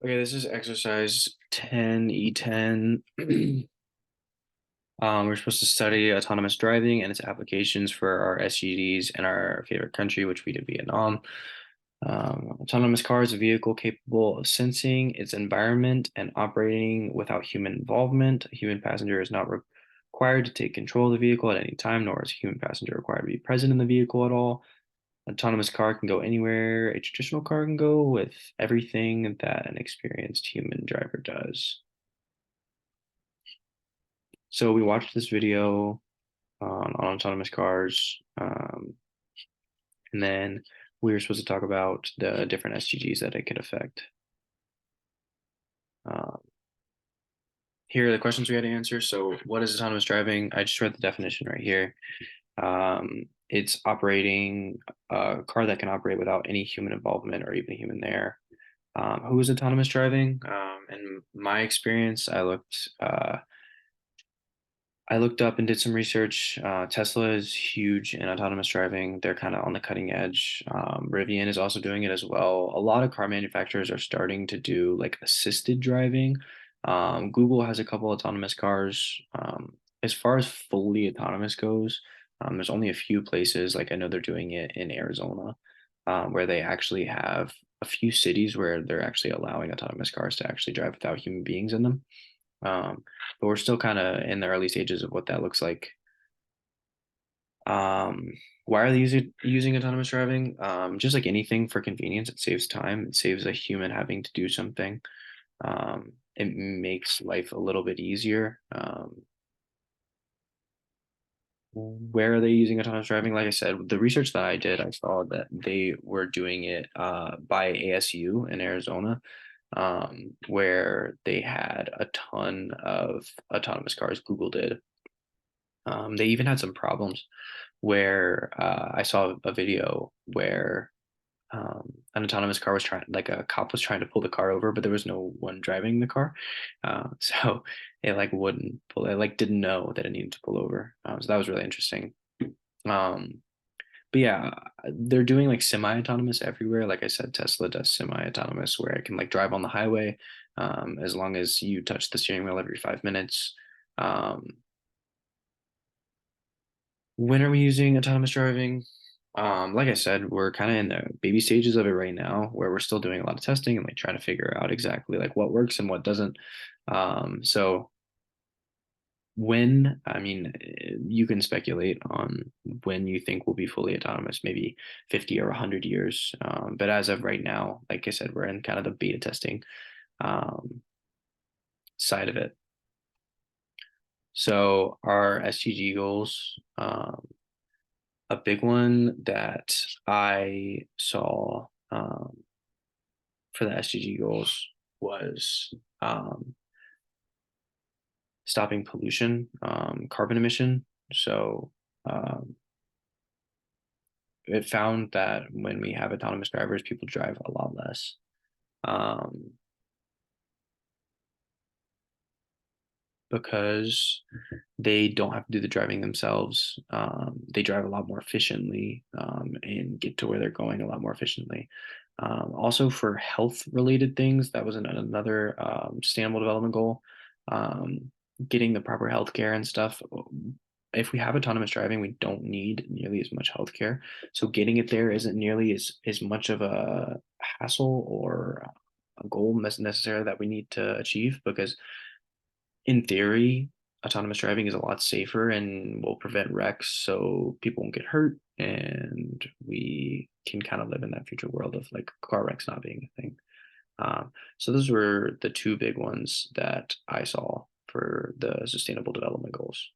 Okay, this is exercise 10E10. We're supposed to study autonomous driving and its applications for our SUVs in our favorite country, which we did Vietnam. Autonomous car is a vehicle capable of sensing its environment and operating without human involvement. A human passenger is not required to take control of the vehicle at any time, nor is a human passenger required to be present in the vehicle at all. Autonomous car can go anywhere a traditional car can go with everything that an experienced human driver does. So we watched this video on autonomous cars, and then we were supposed to talk about the different SDGs that it could affect. Um, Here are the questions we had to answer. So, what is autonomous driving? I just read the definition right here. It's operating a car that can operate without any human involvement or even a human there. Who is autonomous driving? In my experience, I looked up and did some research. Tesla is huge in autonomous driving. They're kind of on the cutting edge. Rivian is also doing it as well. A lot of car manufacturers are starting to do like assisted driving. Google has a couple autonomous cars. As far as fully autonomous goes, there's only a few places. Like I know they're doing it in Arizona, where they actually have a few cities where they're actually allowing autonomous cars to actually drive without human beings in them. But we're still kind of in the early stages of what that looks like. Um, why are they using autonomous driving? Just like anything for convenience, it saves time. It saves a human having to do something. It makes life a little bit easier. Where are they using autonomous driving? Like I said, the research that I did, I saw that they were doing it by ASU in Arizona, where they had a ton of autonomous cars. Google did. They even had some problems where I saw a video where an autonomous car was trying, like a cop was trying to pull the car over, but there was no one driving the car. So it like wouldn't pull, it like didn't know that it needed to pull over. So that was really interesting. Um, but yeah, they're doing like semi-autonomous everywhere. Like I said, Tesla does semi-autonomous where it can like drive on the highway as long as you touch the steering wheel every 5 minutes. Um, When are we using autonomous driving? Like I said, we're kind of in the baby stages of it right now, where we're still doing a lot of testing and like trying to figure out exactly like what works and what doesn't. So when, I mean, you can speculate on when you think we'll be fully autonomous, maybe 50 or 100 years. But as of right now, like I said, we're in kind of the beta testing um, side of it. So our SDG goals, a big one that I saw for the SDG goals was stopping pollution, carbon emission. So um, it found that when we have autonomous drivers, people drive a lot less. Um, because they don't have to do the driving themselves. They drive a lot more efficiently and get to where they're going a lot more efficiently. Also, for health related things, that was another sustainable development goal. Um, Getting the proper health care and stuff. If we have autonomous driving, we don't need nearly as much health care. So getting it there isn't nearly as much of a hassle or a goal necessarily that we need to achieve because in theory, autonomous driving is a lot safer and will prevent wrecks so people won't get hurt and we can kind of live in that future world of like car wrecks not being a thing. So those were the two big ones that I saw for the sustainable development goals.